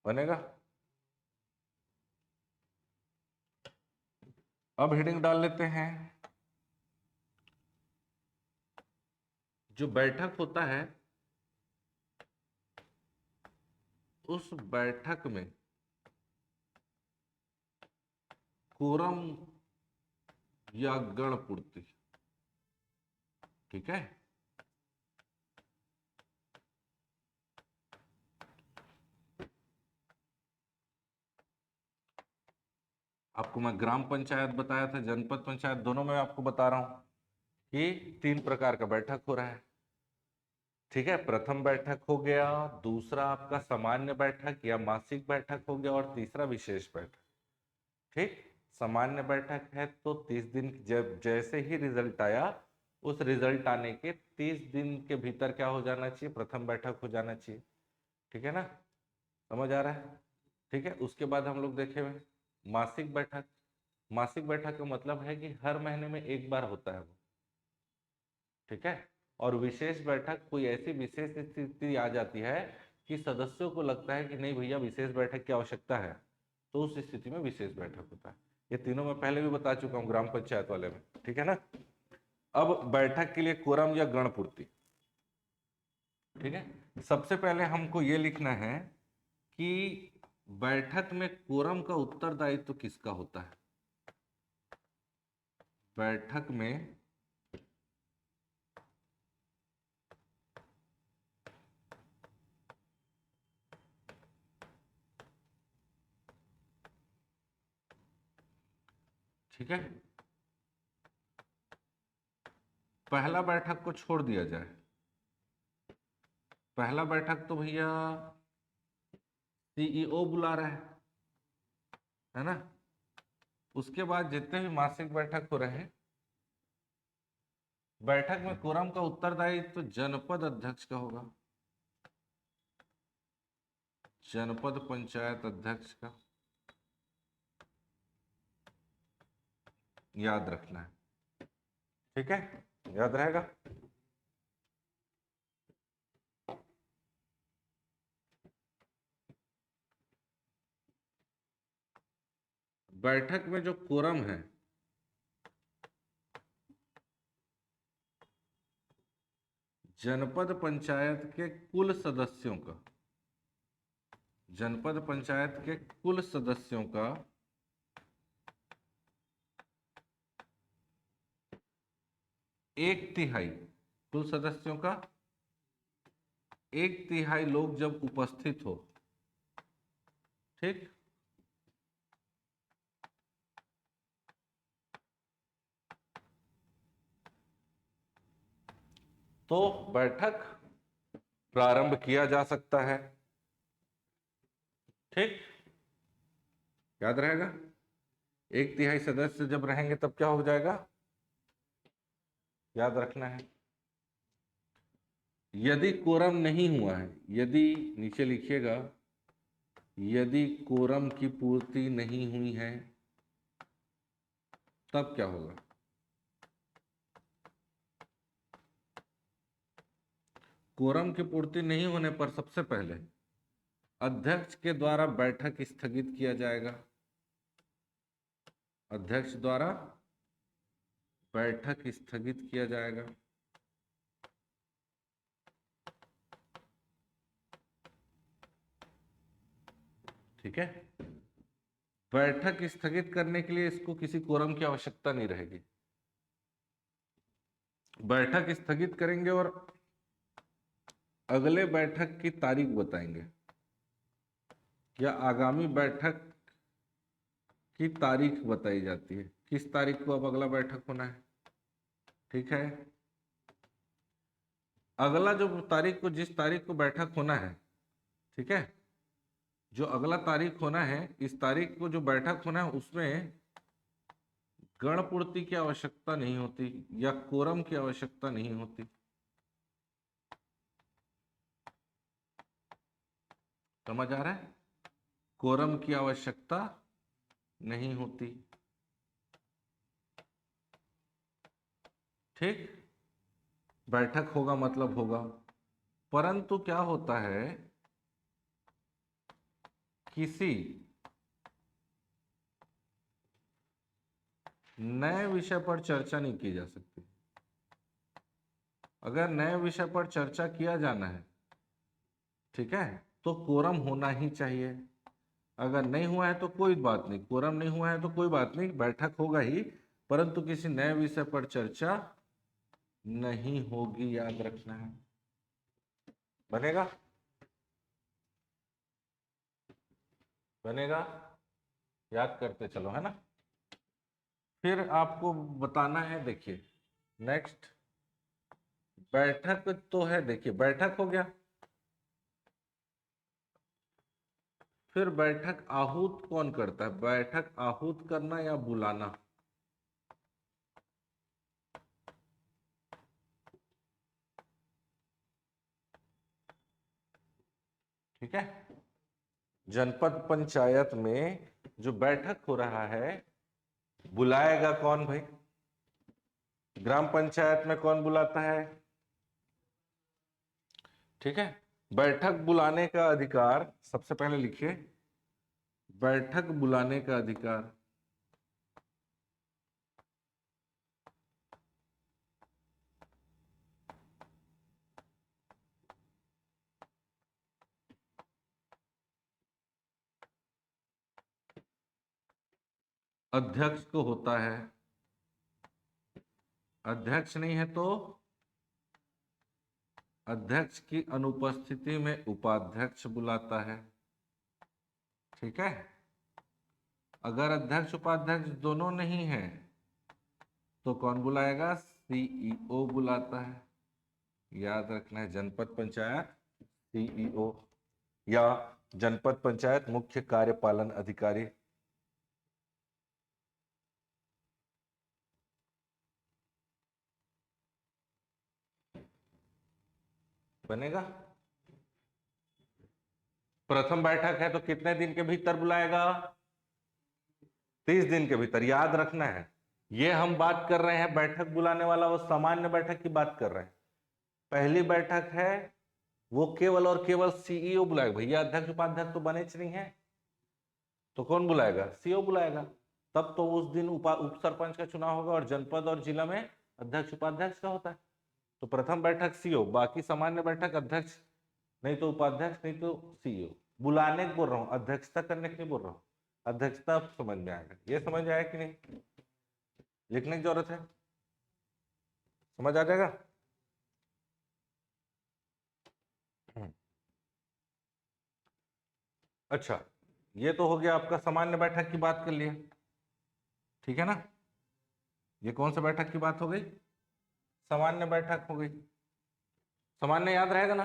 बनेगा। अब हेडिंग डाल लेते हैं। जो बैठक होता है उस बैठक में कोरम या गण पूर्ति। ठीक है, आपको मैं ग्राम पंचायत बताया था, जनपद पंचायत, दोनों में आपको बता रहा हूं कि 3 प्रकार का बैठक हो रहा है। ठीक है, प्रथम बैठक हो गया, दूसरा आपका सामान्य बैठक या मासिक बैठक हो गया, और तीसरा विशेष बैठक। ठीक, सामान्य बैठक है तो 30 दिन, जब जैसे ही रिजल्ट आया उस रिजल्ट आने के 30 दिन के भीतर क्या हो जाना चाहिए, प्रथम बैठक हो जाना चाहिए। ठीक है ना, समझ आ रहा है। ठीक है, उसके बाद हम लोग देखे हुए मासिक बैठक। मासिक बैठक का मतलब है कि हर महीने में एक बार होता है वो। ठीक है, और विशेष बैठक कोई ऐसी विशेष स्थिति आ जाती है कि सदस्यों को लगता है कि नहीं भैया विशेष बैठक की आवश्यकता है, तो उस स्थिति में विशेष बैठक होता है। ये तीनों मैं पहले भी बता चुका हूं ग्राम पंचायत वाले में। ठीक है ना। अब बैठक के लिए कोरम या गण पूर्ति। ठीक है, सबसे पहले हमको ये लिखना है कि बैठक में कोरम का उत्तरदायित्व किसका होता है। बैठक में ठीक है, पहला बैठक को छोड़ दिया जाए। पहला बैठक तो भैया सीईओ बुला रहा है ना। उसके बाद जितने भी मासिक बैठक हो रहे हैं, बैठक में कोरम का उत्तरदायित्व तो जनपद अध्यक्ष का होगा, जनपद पंचायत अध्यक्ष का, याद रखना है। ठीक है, याद रहेगा। बैठक में जो कोरम है जनपद पंचायत के कुल सदस्यों का, जनपद पंचायत के कुल सदस्यों का 1/3, कुल सदस्यों का 1/3 लोग जब उपस्थित हो, ठीक, तो बैठक प्रारंभ किया जा सकता है। ठीक, याद रहेगा। 1/3 सदस्य जब रहेंगे तब क्या हो जाएगा, याद रखना है। यदि कोरम नहीं हुआ है, यदि, नीचे लिखिएगा, यदि कोरम की पूर्ति नहीं हुई है तब क्या होगा। कोरम की पूर्ति नहीं होने पर सबसे पहले अध्यक्ष के द्वारा बैठक स्थगित किया जाएगा। अध्यक्ष द्वारा बैठक स्थगित किया जाएगा। ठीक है, बैठक स्थगित करने के लिए इसको किसी कोरम की आवश्यकता नहीं रहेगी। बैठक स्थगित करेंगे और अगले बैठक की तारीख बताएंगे, या आगामी बैठक की तारीख बताई जाती है, किस तारीख को अब अगला बैठक होना है। ठीक है, अगला जो तारीख को, जिस तारीख को बैठक होना है, ठीक है, जो अगला तारीख होना है, इस तारीख को जो बैठक होना है उसमें गणपूर्ति की आवश्यकता नहीं होती या कोरम की आवश्यकता नहीं होती। समझ आ रहा है, कोरम की आवश्यकता नहीं होती। ठीक, बैठक होगा मतलब होगा, परंतु क्या होता है, किसी नए विषय पर चर्चा नहीं की जा सकती। अगर नए विषय पर चर्चा किया जाना है, ठीक है, तो कोरम होना ही चाहिए। अगर नहीं हुआ है तो कोई बात नहीं, कोरम नहीं हुआ है तो कोई बात नहीं, बैठक होगा ही, परंतु किसी नए विषय पर चर्चा नहीं होगी, याद रखना है। बनेगा? बनेगा? याद करते चलो, है ना। फिर आपको बताना है, देखिए नेक्स्ट बैठक तो है, देखिए बैठक हो गया। फिर बैठक आहूत कौन करता है? बैठक आहूत करना या बुलाना? ठीक है, जनपद पंचायत में जो बैठक हो रहा है, बुलाएगा कौन भाई? ग्राम पंचायत में कौन बुलाता है? ठीक है, बैठक बुलाने का अधिकार, सबसे पहले लिखिए बैठक बुलाने का अधिकार अध्यक्ष को होता है। अध्यक्ष नहीं है तो अध्यक्ष की अनुपस्थिति में उपाध्यक्ष बुलाता है। ठीक है, अगर अध्यक्ष उपाध्यक्ष दोनों नहीं है तो कौन बुलाएगा? सीईओ बुलाता है। याद रखना है, जनपद पंचायत सीईओ या जनपद पंचायत मुख्य कार्यपालन अधिकारी। बनेगा? प्रथम बैठक है तो कितने दिन के भीतर बुलाएगा? 30 दिन के भीतर। याद रखना है, ये हम बात कर रहे हैं बैठक बुलाने वाला, वो सामान्य बैठक की बात कर रहे हैं। पहली बैठक है वो केवल और केवल सीईओ बुलाएगा। भैया अध्यक्ष उपाध्यक्ष तो बने नहीं है, तो कौन बुलाएगा? सीईओ बुलाएगा। तब तो उस दिन उप सरपंच का चुनाव होगा और जनपद और जिला में अध्यक्ष उपाध्यक्ष का होता है। तो प्रथम बैठक सीईओ, बाकी सामान्य बैठक अध्यक्ष नहीं तो उपाध्यक्ष नहीं तो सीईओ। बुलाने को बोल रहा हूँ, अध्यक्षता करने के लिए बोल रहा हूँ। अध्यक्षता समझ में आएगा, ये समझ आया कि नहीं? लिखने की जरूरत है, समझ आ जाएगा। अच्छा, ये तो हो गया आपका सामान्य बैठक की बात कर लिया, ठीक है ना। ये कौन सा बैठक की बात हो गई? सामान्य बैठक हो गई। सामान्य याद रहेगा ना?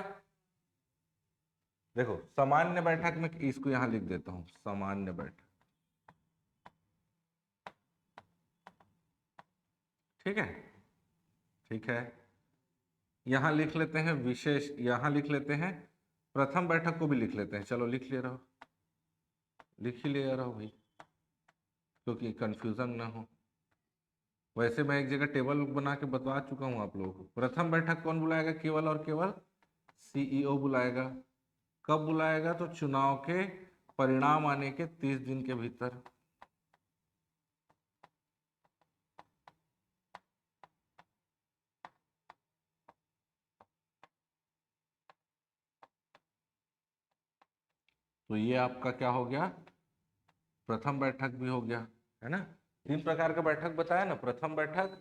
देखो सामान्य बैठक में, इसको यहां लिख देता हूं, सामान्य बैठक। ठीक है, ठीक है, यहां लिख लेते हैं विशेष, यहां लिख लेते हैं प्रथम बैठक को भी लिख लेते हैं। चलो लिख ले रहो, लिख ही ले रहा हूं भाई, क्योंकि कंफ्यूजन ना हो। वैसे मैं एक जगह टेबल बना के बता चुका हूं आप लोगों को। प्रथम बैठक कौन बुलाएगा? केवल और केवल सीईओ बुलाएगा। कब बुलाएगा? तो चुनाव के परिणाम आने के 30 दिन के भीतर। तो ये आपका क्या हो गया? प्रथम बैठक भी हो गया, है ना। 3 प्रकार का बैठक बताया ना, प्रथम बैठक,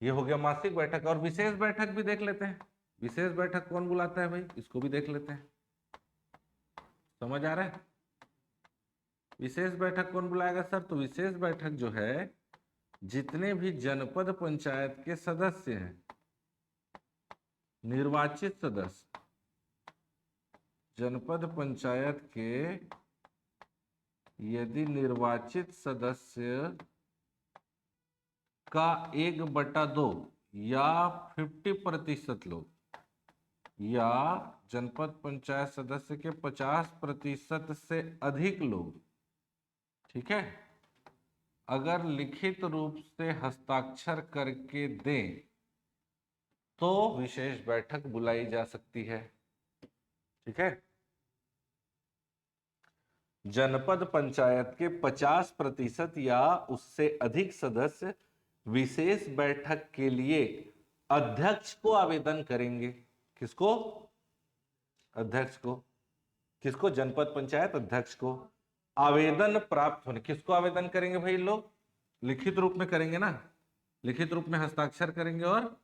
ये हो गया मासिक बैठक। और विशेष बैठक भी देख लेते हैं। विशेष बैठक कौन बुलाता है भाई? इसको भी देख लेते हैं, समझ आ रहा है? विशेष बैठक कौन बुलाएगा सर? तो विशेष बैठक जो है, जितने भी जनपद पंचायत के सदस्य हैं, निर्वाचित सदस्य, जनपद पंचायत के यदि निर्वाचित सदस्य का 1/2 या 50% लोग, या जनपद पंचायत सदस्य के 50% से अधिक लोग, ठीक है, अगर लिखित रूप से हस्ताक्षर करके दें तो विशेष बैठक बुलाई जा सकती है। ठीक है, जनपद पंचायत के 50% या उससे अधिक सदस्य विशेष बैठक के लिए अध्यक्ष को आवेदन करेंगे। किसको? अध्यक्ष को। किसको? जनपद पंचायत अध्यक्ष को आवेदन प्राप्त होने। किसको आवेदन करेंगे भाई लोग? लिखित रूप में करेंगे ना, लिखित रूप में हस्ताक्षर करेंगे और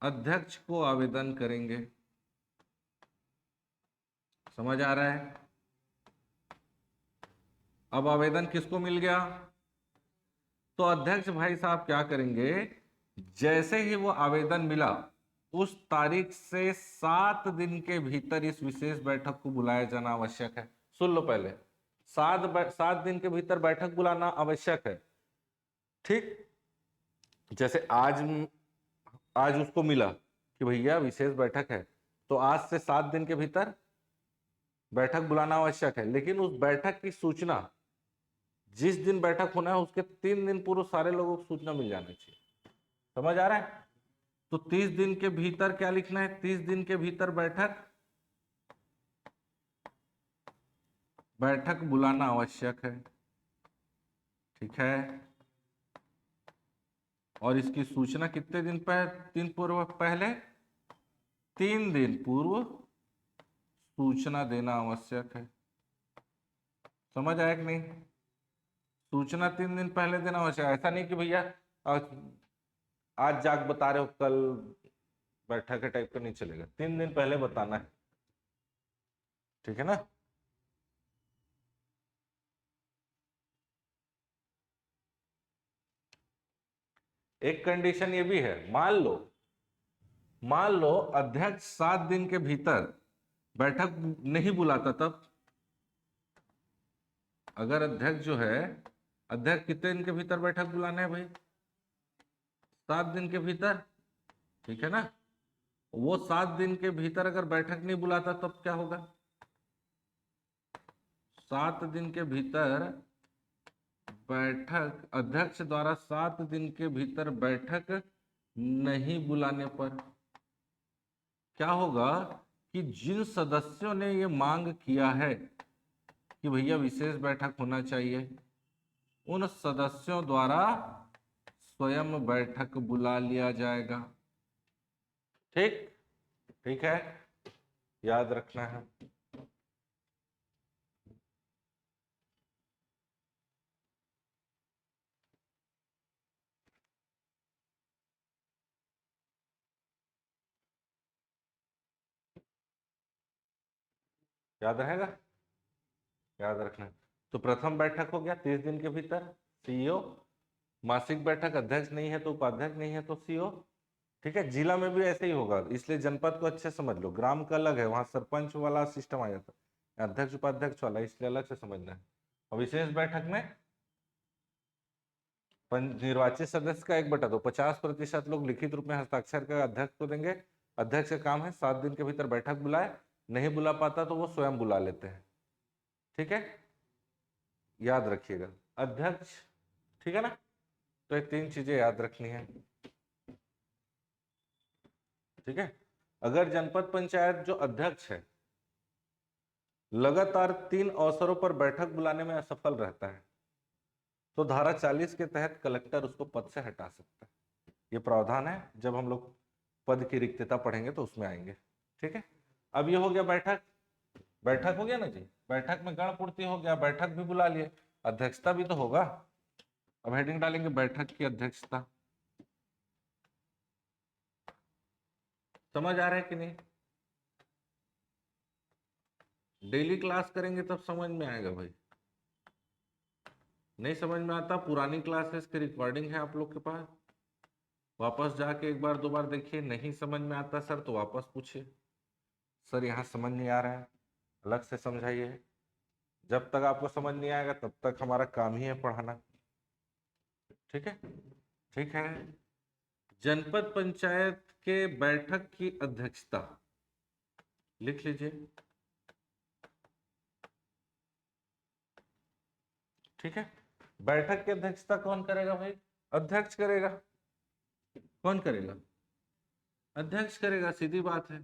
अध्यक्ष को आवेदन करेंगे। समझ आ रहा है? अब आवेदन किसको मिल गया? तो अध्यक्ष भाई साहब क्या करेंगे, जैसे ही वो आवेदन मिला उस तारीख से 7 दिन के भीतर इस विशेष बैठक को बुलाया जाना आवश्यक है। सुन लो पहले, 7 दिन के भीतर बैठक बुलाना आवश्यक है। ठीक, जैसे आज उसको मिला कि भैया विशेष बैठक है, तो आज से 7 दिन के भीतर बैठक बुलाना आवश्यक है। लेकिन उस बैठक की सूचना, जिस दिन बैठक होना है उसके 3 दिन पूर्व सारे लोगों को सूचना मिल जाना चाहिए। समझ आ रहा है? तो 30 दिन के भीतर क्या लिखना है? 30 दिन के भीतर बैठक बुलाना आवश्यक है। ठीक है, और इसकी सूचना कितने दिन पूर्व पहले? 3 दिन पूर्व सूचना देना आवश्यक है। समझ आया कि नहीं? सूचना 3 दिन पहले देना आवश्यक है। ऐसा नहीं कि भैया आज जाग बता रहे हो कल बैठक है टाइप का नहीं चलेगा, 3 दिन पहले बताना है। ठीक है ना? एक कंडीशन ये भी है, मान लो अध्यक्ष 7 दिन के भीतर बैठक नहीं बुलाता, तब अगर अध्यक्ष जो है, अध्यक्ष कितने दिन के भीतर बैठक बुलाना है भाई? 7 दिन के भीतर। ठीक है ना? वो 7 दिन के भीतर अगर बैठक नहीं बुलाता तब क्या होगा? 7 दिन के भीतर बैठक, अध्यक्ष द्वारा 7 दिन के भीतर बैठक नहीं बुलाने पर क्या होगा कि जिन सदस्यों ने ये मांग किया है कि भैया विशेष बैठक होना चाहिए, उन सदस्यों द्वारा स्वयं बैठक बुला लिया जाएगा। ठीक, ठीक है, याद रखना है। याद रहेगा? याद रखना है। तो प्रथम बैठक हो गया 30 दिन के भीतर, सीईओ। मासिक बैठक, अध्यक्ष नहीं है तो उपाध्यक्ष, नहीं है तो सीईओ। ठीक है, जिला में भी ऐसे ही होगा, इसलिए जनपद को अच्छे समझ लो। ग्राम का अलग है, वहां सरपंच वाला सिस्टम आ जाता है, अध्यक्ष उपाध्यक्ष वाला, इसलिए अलग से समझना है। और विशेष बैठक में निर्वाचित सदस्य का 1/2, 50% लोग लिखित रूप में हस्ताक्षर कर अध्यक्ष को देंगे। अध्यक्ष का काम है 7 दिन के भीतर बैठक बुलाए, नहीं बुला पाता तो वो स्वयं बुला लेते हैं। ठीक है, याद रखिएगा अध्यक्ष। ठीक है ना? तो ये 3 चीजें याद रखनी है। ठीक है, अगर जनपद पंचायत जो अध्यक्ष है लगातार 3 अवसरों पर बैठक बुलाने में असफल रहता है, तो धारा 40 के तहत कलेक्टर उसको पद से हटा सकता है। ये प्रावधान है, जब हम लोग पद की रिक्तता पढ़ेंगे तो उसमें आएंगे। ठीक है, अब ये हो गया बैठक। बैठक हो गया ना जी, बैठक में गण पूर्ति हो गया, बैठक भी बुला लिए, अध्यक्षता भी तो होगा। अब हेडिंग डालेंगे बैठक की अध्यक्षता। समझ आ रहा है कि नहीं? डेली क्लास करेंगे तब समझ में आएगा भाई, नहीं समझ में आता पुरानी क्लासेस की रिकॉर्डिंग है आप लोग के पास, वापस जाके एक बार 2 बार देखिए। नहीं समझ में आता सर तो वापस पूछिए, सर यहाँ समझ नहीं आ रहा है, अलग से समझाइए। जब तक आपको समझ नहीं आएगा तब तक हमारा काम ही है पढ़ाना। ठीक है, ठीक है। जनपद पंचायत के बैठक की अध्यक्षता लिख लीजिए। ठीक है, बैठक की अध्यक्षता कौन करेगा भाई? अध्यक्ष करेगा। कौन करेगा? अध्यक्ष करेगा, सीधी बात है।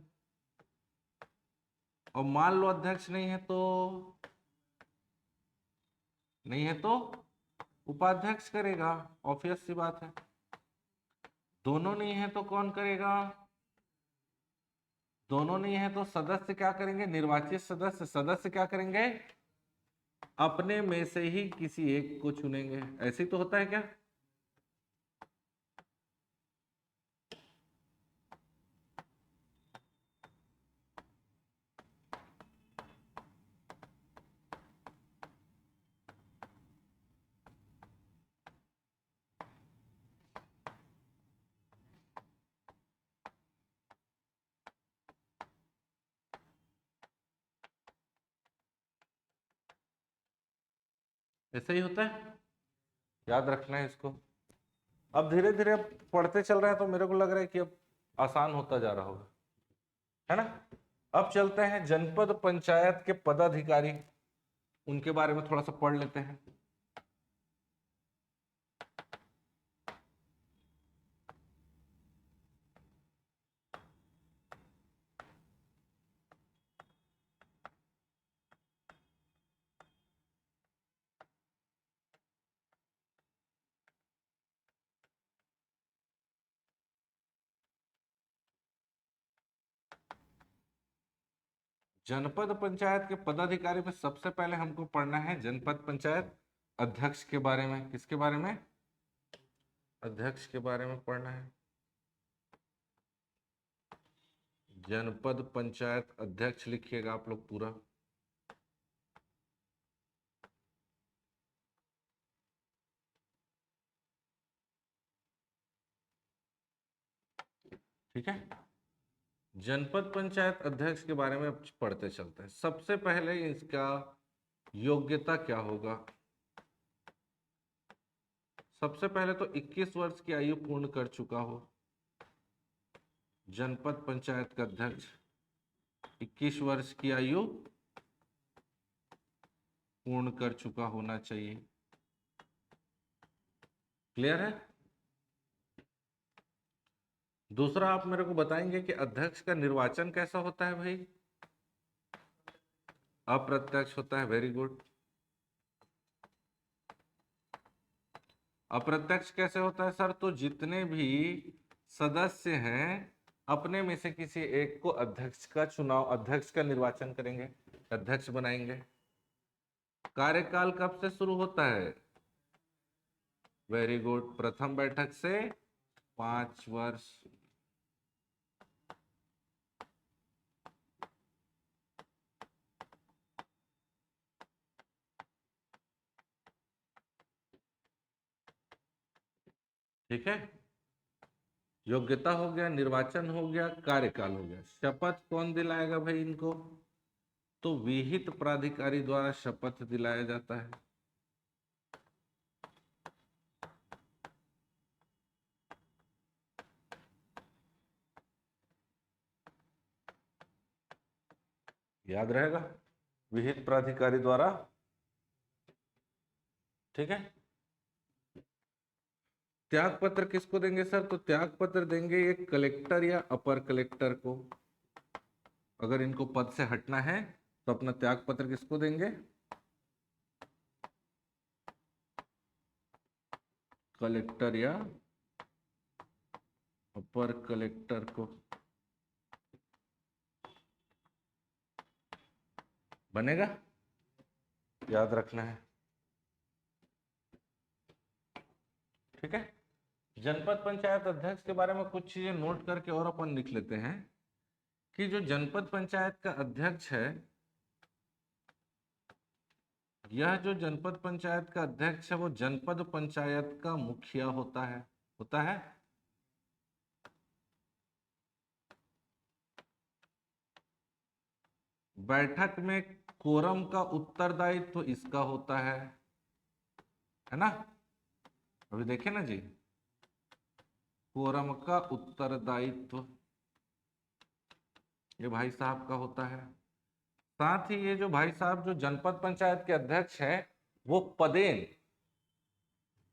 और मान लो अध्यक्ष नहीं है तो नहीं है तो उपाध्यक्ष करेगा, ऑब्वियस सी बात है। दोनों नहीं है तो कौन करेगा? दोनों नहीं है तो सदस्य क्या करेंगे? निर्वाचित सदस्य सदस्य क्या करेंगे? अपने में से ही किसी एक को चुनेंगे। ऐसे ही तो होता है क्या? ऐसे ही होता है, याद रखना है इसको। अब धीरे धीरे अब पढ़ते चल रहे हैं तो मेरे को लग रहा है कि अब आसान होता जा रहा होगा, है ना। अब चलते हैं जनपद पंचायत के पदाधिकारी, उनके बारे में थोड़ा सा पढ़ लेते हैं। जनपद पंचायत के पदाधिकारी में सबसे पहले हमको पढ़ना है जनपद पंचायत अध्यक्ष के बारे में। किसके बारे में? अध्यक्ष के बारे में पढ़ना है। जनपद पंचायत अध्यक्ष लिखिएगा आप लोग पूरा। ठीक है, जनपद पंचायत अध्यक्ष के बारे में अब पढ़ते चलते हैं। सबसे पहले इसका योग्यता क्या होगा? सबसे पहले तो 21 वर्ष की आयु पूर्ण कर चुका हो। जनपद पंचायत का अध्यक्ष 21 वर्ष की आयु पूर्ण कर चुका होना चाहिए। क्लियर है? दूसरा आप मेरे को बताएंगे कि अध्यक्ष का निर्वाचन कैसा होता है भाई? अप्रत्यक्ष होता है। Very good. अप्रत्यक्ष कैसे होता है सर? तो जितने भी सदस्य हैं अपने में से किसी एक को अध्यक्ष का चुनाव, अध्यक्ष का निर्वाचन करेंगे, अध्यक्ष बनाएंगे। कार्यकाल कब से शुरू होता है? वेरी गुड, प्रथम बैठक से 5 वर्ष। ठीक है, योग्यता हो गया, निर्वाचन हो गया, कार्यकाल हो गया। शपथ कौन दिलाएगा भाई इनको? तो विहित प्राधिकारी द्वारा शपथ दिलाया जाता है। याद रहेगा, विहित प्राधिकारी द्वारा। ठीक है, त्याग पत्र किसको देंगे सर? तो त्याग पत्र देंगे ये कलेक्टर या अपर कलेक्टर को। अगर इनको पद से हटना है तो अपना त्याग पत्र किसको देंगे? कलेक्टर या अपर कलेक्टर को। बनेगा, याद रखना है। ठीक है, जनपद पंचायत अध्यक्ष के बारे में कुछ चीजें नोट करके और अपन लिख लेते हैं कि जो जनपद पंचायत का अध्यक्ष है, यह जो जनपद पंचायत का अध्यक्ष है वो जनपद पंचायत का मुखिया होता है। होता है। बैठक में कोरम का उत्तरदायित्व तो इसका होता है ना। अभी देखे ना जी, कोरम का उत्तरदायित्व ये भाई साहब का होता है। साथ ही ये जो भाई साहब जो जनपद पंचायत के अध्यक्ष हैं वो पदेन,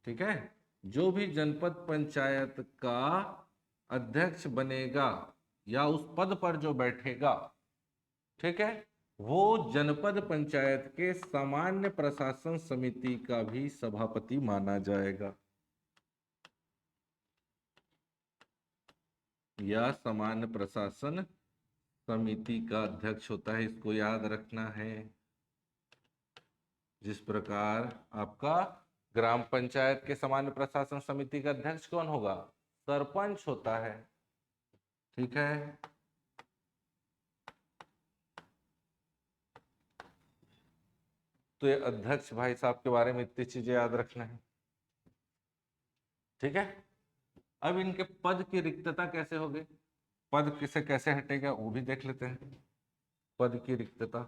ठीक है, जो भी जनपद पंचायत का अध्यक्ष बनेगा या उस पद पर जो बैठेगा, ठीक है, वो जनपद पंचायत के सामान्य प्रशासन समिति का भी सभापति माना जाएगा, या सामान्य प्रशासन समिति का अध्यक्ष होता है। इसको याद रखना है। जिस प्रकार आपका ग्राम पंचायत के सामान्य प्रशासन समिति का अध्यक्ष कौन होगा? सरपंच होता है। ठीक है। तो ये अध्यक्ष भाई साहब के बारे में इतनी चीजें याद रखना है। ठीक है। अब इनके पद की रिक्तता कैसे होगी, पद किसे कैसे हटेगा वो भी देख लेते हैं। पद की रिक्तता,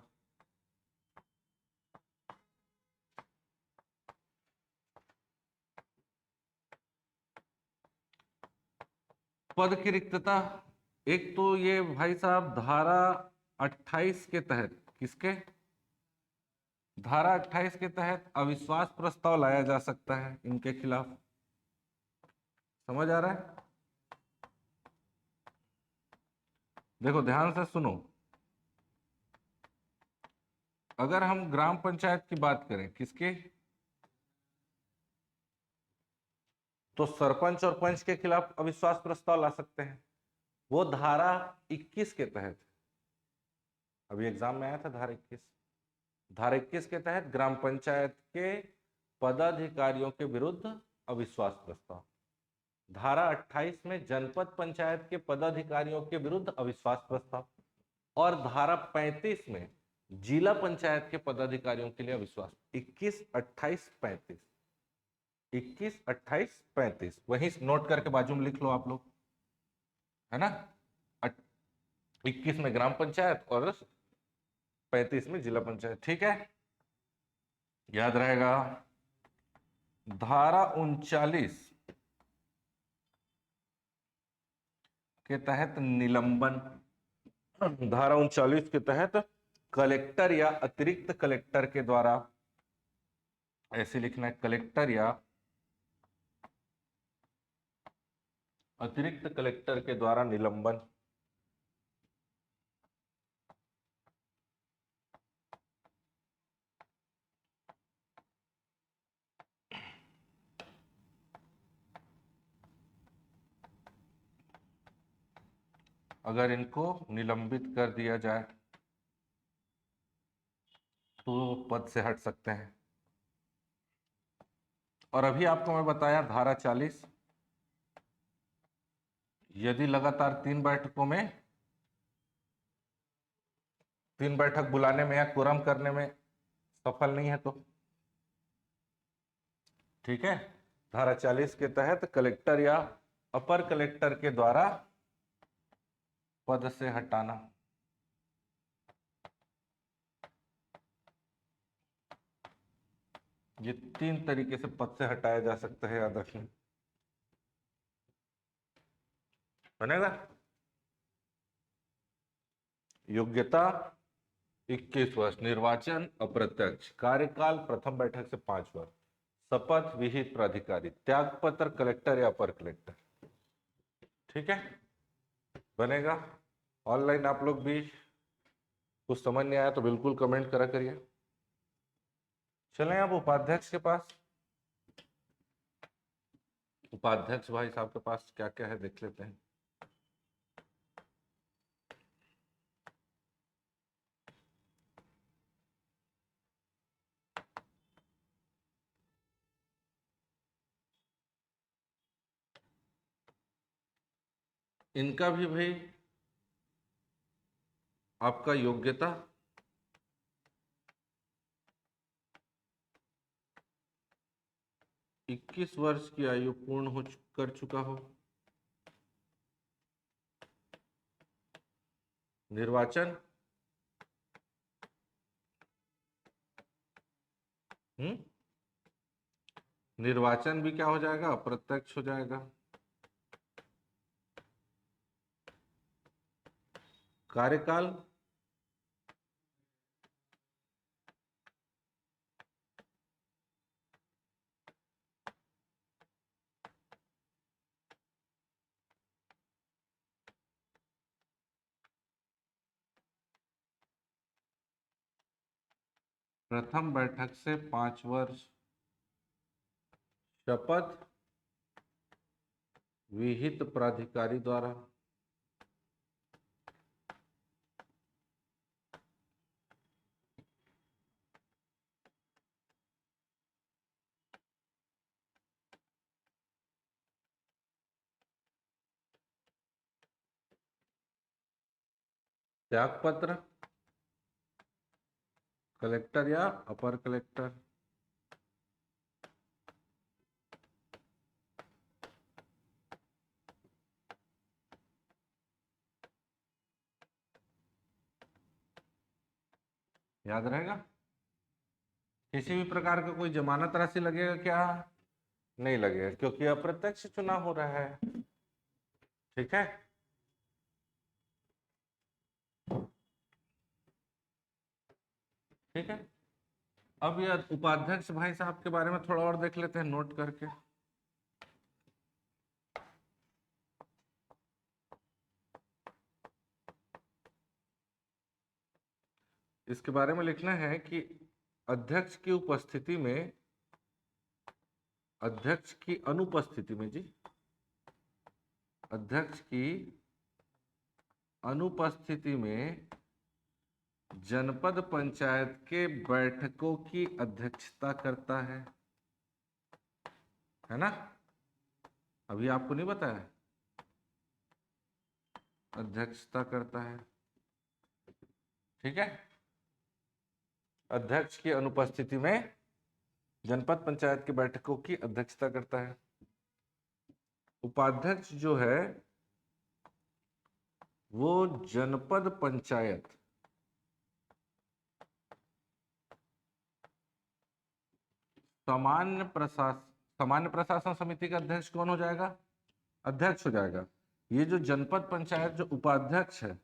पद की रिक्तता, एक तो ये भाई साहब धारा 28 के तहत, किसके? धारा 28 के तहत अविश्वास प्रस्ताव लाया जा सकता है इनके खिलाफ। समझ आ रहा है? देखो ध्यान से सुनो। अगर हम ग्राम पंचायत की बात करें, किसके? तो सरपंच और पंच के खिलाफ अविश्वास प्रस्ताव ला सकते हैं। वो धारा 21 के तहत, अभी एग्जाम में आया था धारा 21। धारा 21 के तहत ग्राम पंचायत के पदाधिकारियों के विरुद्ध अविश्वास प्रस्ताव। धारा 28 में जनपद पंचायत के पदाधिकारियों के विरुद्ध अविश्वास प्रस्ताव, और धारा 35 में जिला पंचायत के पदाधिकारियों के लिए अविश्वास। 21, 28, 35, 21, 28, 35 वही नोट करके बाजू में लिख लो आप लोग, है ना। 21 में ग्राम पंचायत और 35 में जिला पंचायत। ठीक है, याद रहेगा। धारा 39 के तहत निलंबन, धारा 39 के तहत कलेक्टर या अतिरिक्त कलेक्टर के द्वारा, ऐसे लिखना है, कलेक्टर या अतिरिक्त कलेक्टर के द्वारा निलंबन। अगर इनको निलंबित कर दिया जाए तो पद से हट सकते हैं। और अभी आपको मैं बताया धारा 40, यदि लगातार 3 बैठकों में, 3 बैठक बुलाने में या कोरम करने में सफल नहीं है तो। ठीक है, धारा 40 के तहत कलेक्टर या अपर कलेक्टर के द्वारा पद से हटाना। ये 3 तरीके से पद से हटाया जा सकता है, याद रखना। बनेगा। योग्यता 21 वर्ष, निर्वाचन अप्रत्यक्ष, कार्यकाल प्रथम बैठक से 5 वर्ष, शपथ विहित प्राधिकारी, त्यागपत्र कलेक्टर या अपर कलेक्टर। ठीक है, बनेगा। ऑनलाइन आप लोग भी कुछ समझ नहीं आया तो बिल्कुल कमेंट करा करिए। चलें अब उपाध्यक्ष के पास। उपाध्यक्ष भाई साहब के पास क्या क्या है देख लेते हैं। इनका भी भाई आपका योग्यता 21 वर्ष की आयु पूर्ण कर चुका हो, निर्वाचन निर्वाचन भी क्या हो जाएगा? अप्रत्यक्ष हो जाएगा। कार्यकाल प्रथम बैठक से 5 वर्ष शपथ विहित प्राधिकारी द्वारा त्याग पत्र कलेक्टर या अपर कलेक्टर। याद रहेगा। किसी भी प्रकार का कोई जमानत राशि लगेगा क्या? नहीं लगेगा, क्योंकि अप्रत्यक्ष चुनाव हो रहा है। ठीक है। ठीक है। अब यह उपाध्यक्ष भाई साहब के बारे में थोड़ा और देख लेते हैं नोट करके। इसके बारे में लिखना है कि अध्यक्ष की उपस्थिति में, अध्यक्ष की अनुपस्थिति में जी, अध्यक्ष की अनुपस्थिति में जनपद पंचायत के बैठकों की अध्यक्षता करता है ना? अभी आपको नहीं बताया, अध्यक्षता करता है। ठीक है। अध्यक्ष की अनुपस्थिति में जनपद पंचायत की बैठकों की अध्यक्षता करता है। उपाध्यक्ष जो है वो जनपद पंचायत सामान्य प्रशासन समिति का अध्यक्ष कौन हो जाएगा? अध्यक्ष हो जाएगा। ये जो जनपद पंचायत जो उपाध्यक्ष है,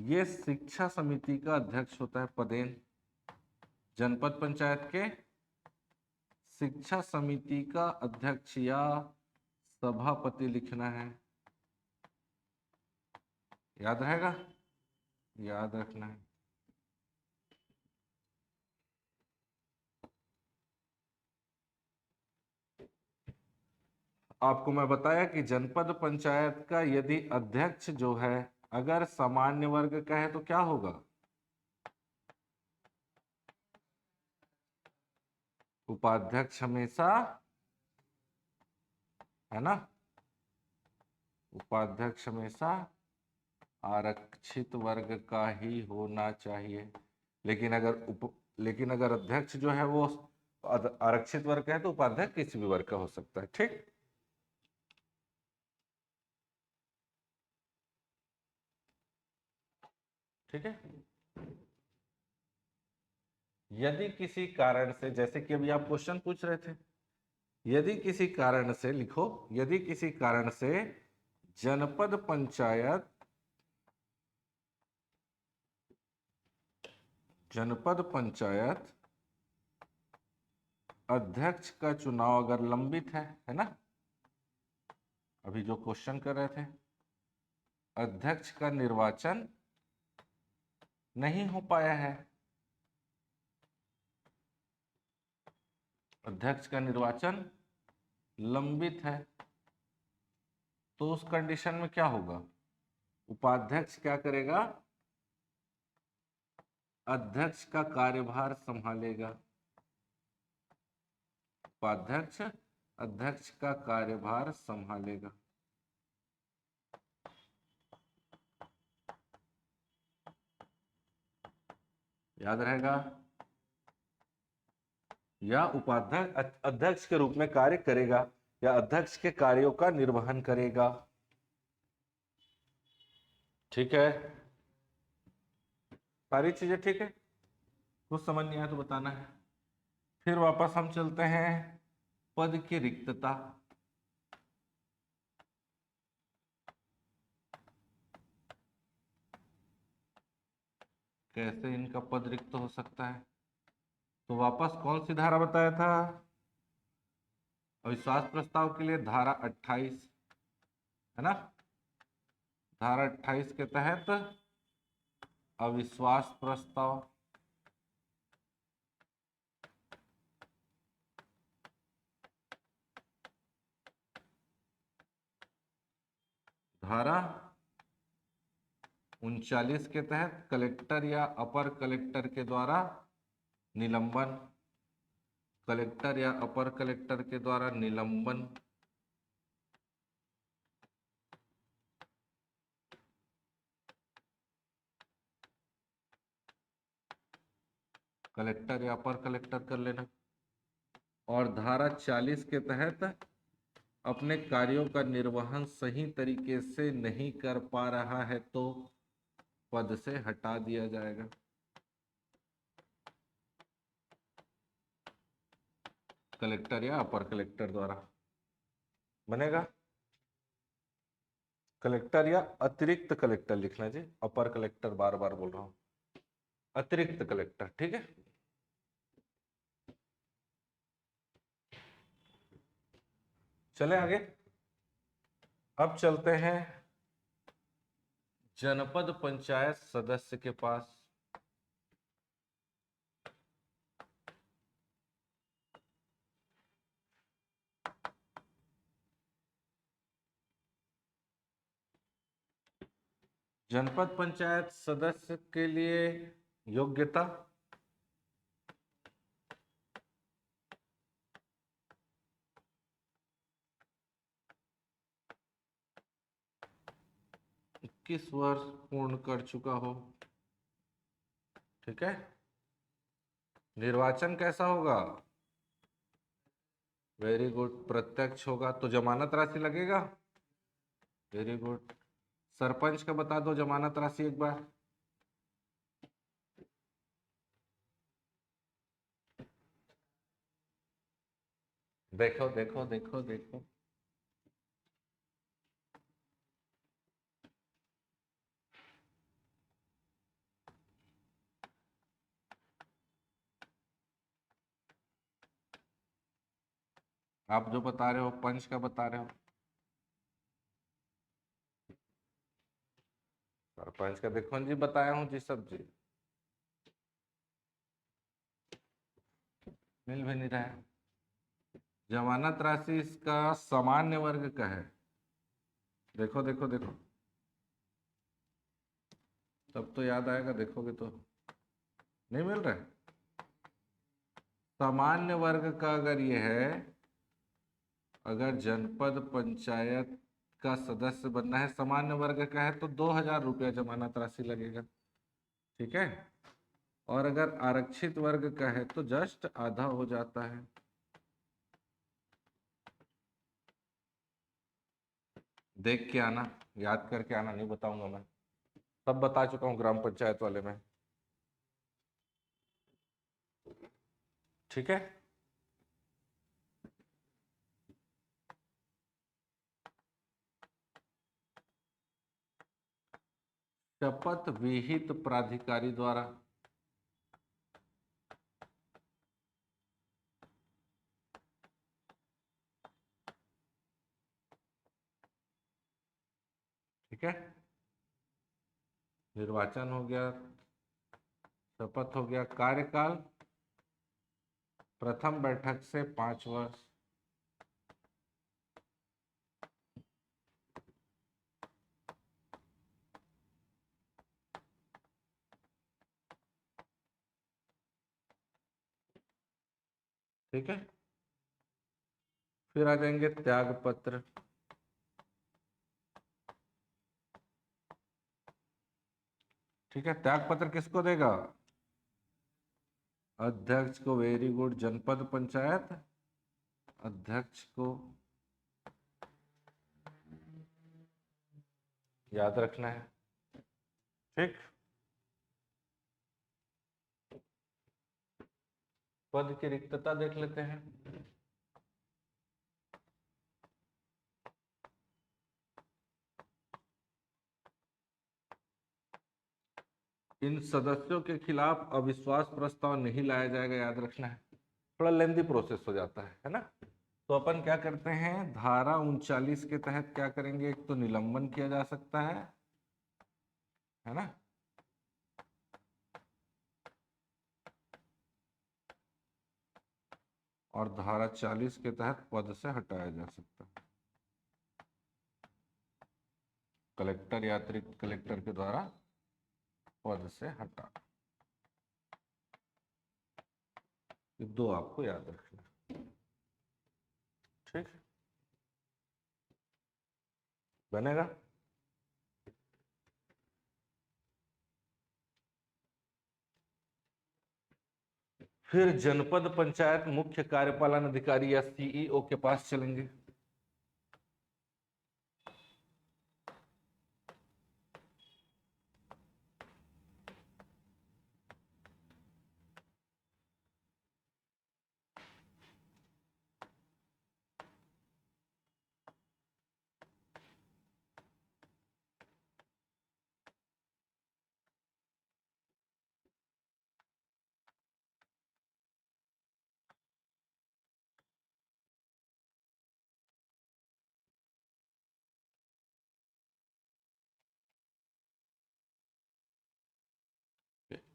ये शिक्षा समिति का अध्यक्ष होता है पदेन। जनपद पंचायत के शिक्षा समिति का अध्यक्ष या सभापति लिखना है। याद रहेगा, याद रखना है। आपको मैं बताया कि जनपद पंचायत का यदि अध्यक्ष जो है अगर सामान्य वर्ग का है तो क्या होगा? उपाध्यक्ष हमेशा, है ना, उपाध्यक्ष हमेशा आरक्षित वर्ग का ही होना चाहिए। लेकिन अगर अध्यक्ष जो है वो आरक्षित वर्ग का है तो उपाध्यक्ष किसी भी वर्ग का हो सकता है। ठीक। ठीक है। यदि किसी कारण से, जैसे कि अभी आप क्वेश्चन पूछ रहे थे, यदि किसी कारण से, लिखो, यदि किसी कारण से जनपद पंचायत अध्यक्ष का चुनाव अगर लंबित है ना, अभी जो क्वेश्चन कर रहे थे, अध्यक्ष का निर्वाचन नहीं हो पाया है, अध्यक्ष का निर्वाचन लंबित है, तो उस कंडीशन में क्या होगा? उपाध्यक्ष क्या करेगा? अध्यक्ष का कार्यभार संभालेगा। उपाध्यक्ष अध्यक्ष का कार्यभार संभालेगा। याद रहेगा। या उपाध्यक्ष अध्यक्ष के रूप में कार्य करेगा या अध्यक्ष के कार्यों का निर्वहन करेगा। ठीक है, सारी चीजें ठीक है। कुछ समझ नहीं आया तो बताना है। फिर वापस हम चलते हैं पद की रिक्तता। कैसे इनका पद रिक्त हो सकता है? तो वापस कौन सी धारा बताया था? अविश्वास प्रस्ताव के लिए धारा 28, है ना? धारा 28 के तहत अविश्वास प्रस्ताव, धारा 39 के तहत कलेक्टर या अपर कलेक्टर के द्वारा निलंबन, कलेक्टर या अपर कलेक्टर के द्वारा निलंबन, कलेक्टर या अपर कलेक्टर कर लेना। और धारा 40 के तहत अपने कार्यों का निर्वहन सही तरीके से नहीं कर पा रहा है तो पद से हटा दिया जाएगा। कलेक्टर या अपर कलेक्टर द्वारा बनेगा। कलेक्टर या अतिरिक्त कलेक्टर लिखना जी, अपर कलेक्टर बार बार बोल रहा हूं, अतिरिक्त कलेक्टर, ठीक है। चले आगे। अब चलते हैं जनपद पंचायत सदस्य के पास। जनपद पंचायत सदस्य के लिए योग्यता, इक्कीस वर्ष पूर्ण कर चुका हो, ठीक है। निर्वाचन कैसा होगा? वेरी गुड, प्रत्यक्ष होगा तो जमानत राशि लगेगा। Very good. सरपंच का बता दो जमानत राशि एक बार। देखो देखो देखो देखो, आप जो बता रहे हो पंच का बता रहे हो, सरपंच का देखो जी बताया हूं जी, सब जी मिल भी नहीं रहा है। जमानत राशि इसका सामान्य वर्ग का है, देखो देखो देखो, तब तो याद आएगा, देखोगे तो नहीं मिल रहा है। सामान्य वर्ग का अगर ये है, अगर जनपद पंचायत का सदस्य बनना है, सामान्य वर्ग का है तो 2000 रुपया जमानत राशि लगेगा, ठीक है। और अगर आरक्षित वर्ग का है तो जस्ट आधा हो जाता है। देख के आना, याद करके आना, नहीं बताऊंगा मैं, सब बता चुका हूं ग्राम पंचायत वाले में, ठीक है। शपथ विहित प्राधिकारी द्वारा, ठीक है। निर्वाचन हो गया, शपथ हो गया, कार्यकाल प्रथम बैठक से 5 वर्ष, ठीक है। फिर आ जाएंगे त्याग पत्र, ठीक है। त्याग पत्र किसको देगा? अध्यक्ष को, वेरी गुड। जनपद पंचायत अध्यक्ष को याद रखना है, ठीक। पद की रिक्तता देख लेते हैं। इन सदस्यों के खिलाफ अविश्वास प्रस्ताव नहीं लाया जाएगा, याद रखना है, थोड़ा लेंदी प्रोसेस हो जाता है ना। तो अपन क्या करते हैं, धारा 39 के तहत क्या करेंगे, एक तो निलंबन किया जा सकता है ना, और धारा 40 के तहत पद से हटाया जा सकता है। कलेक्टर या अतिरिक्त कलेक्टर के द्वारा पद से हटा। ये दो आपको याद रखना, ठीक बनेगा। फिर जनपद पंचायत मुख्य कार्यपालन अधिकारी या सीईओ के पास चलेंगे।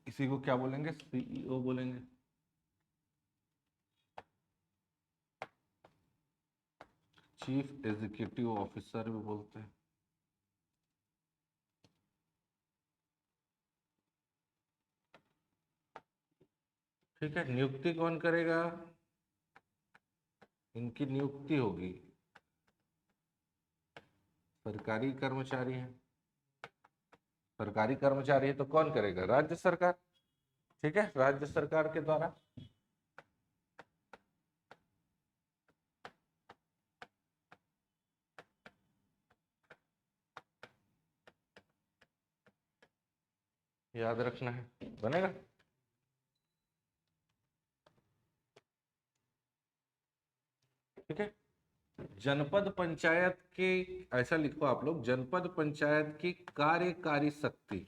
इसी को क्या बोलेंगे? सीईओ बोलेंगे। चीफ एग्जीक्यूटिव ऑफिसर भी बोलते हैं। ठीक है, नियुक्ति कौन करेगा? इनकी नियुक्ति होगी, सरकारी कर्मचारी है। सरकारी कर्मचारी है तो कौन करेगा? राज्य सरकार। ठीक है, राज्य सरकार के द्वारा। याद रखना है, बनेगा। ठीक है, जनपद पंचायत के, ऐसा लिखो आप लोग, जनपद पंचायत की कार्यकारी शक्ति,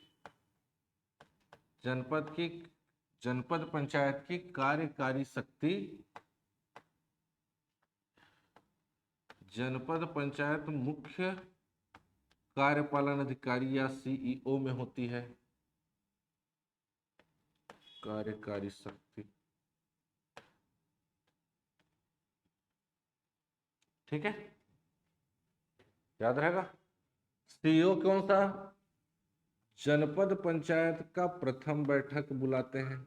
जनपद पंचायत की कार्यकारी शक्ति जनपद पंचायत मुख्य कार्यपालन अधिकारी या सीईओ में होती है। कार्यकारी शक्ति, ठीक है, याद रहेगा। सीईओ कौन सा? जनपद पंचायत का प्रथम बैठक बुलाते हैं।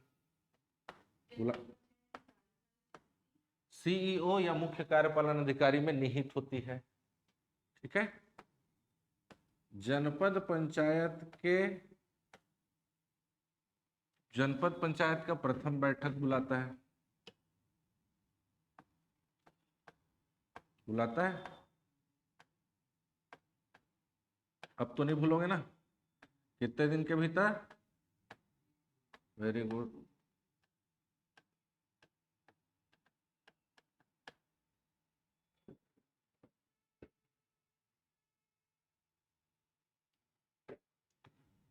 सीईओ या मुख्य कार्यपालन अधिकारी में निहित होती है। ठीक है, जनपद पंचायत का प्रथम बैठक बुलाता है। अब तो नहीं भूलोगे ना? कितने दिन के भीतर? Very good.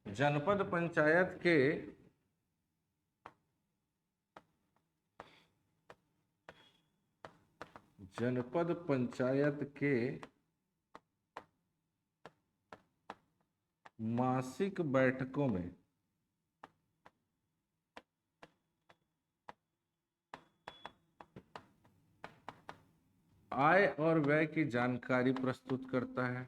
जनपद पंचायत के मासिक बैठकों में आय और व्यय की जानकारी प्रस्तुत करता है।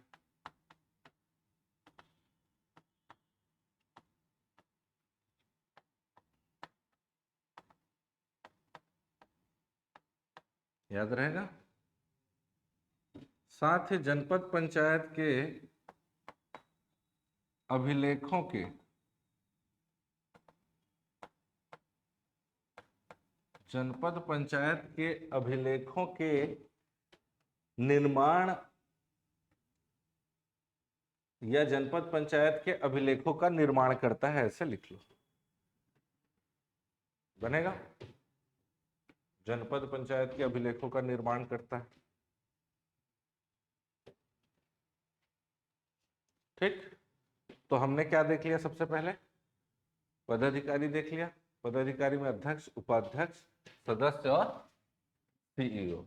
याद रहेगा। साथ ही जनपद पंचायत के अभिलेखों के निर्माण या जनपद पंचायत के अभिलेखों का निर्माण करता है, ऐसे लिख लो, बनेगा। जनपद पंचायत के अभिलेखों का निर्माण करता है। ठीक, तो हमने क्या देख लिया? सबसे पहले पदाधिकारी देख लिया। पदाधिकारी में अध्यक्ष, उपाध्यक्ष, सदस्य और सीईओ।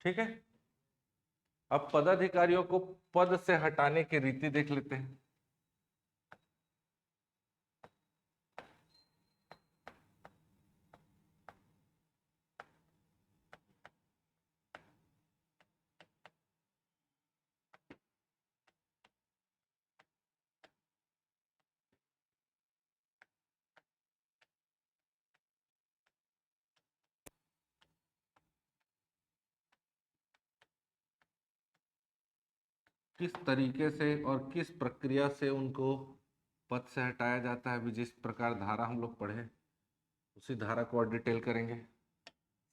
ठीक है, अब पदाधिकारियों को पद से हटाने की रीति देख लेते हैं। किस तरीके से और किस प्रक्रिया से उनको पद से हटाया जाता है, भी जिस प्रकार धारा हम लोग पढ़े उसी धारा को और डिटेल करेंगे।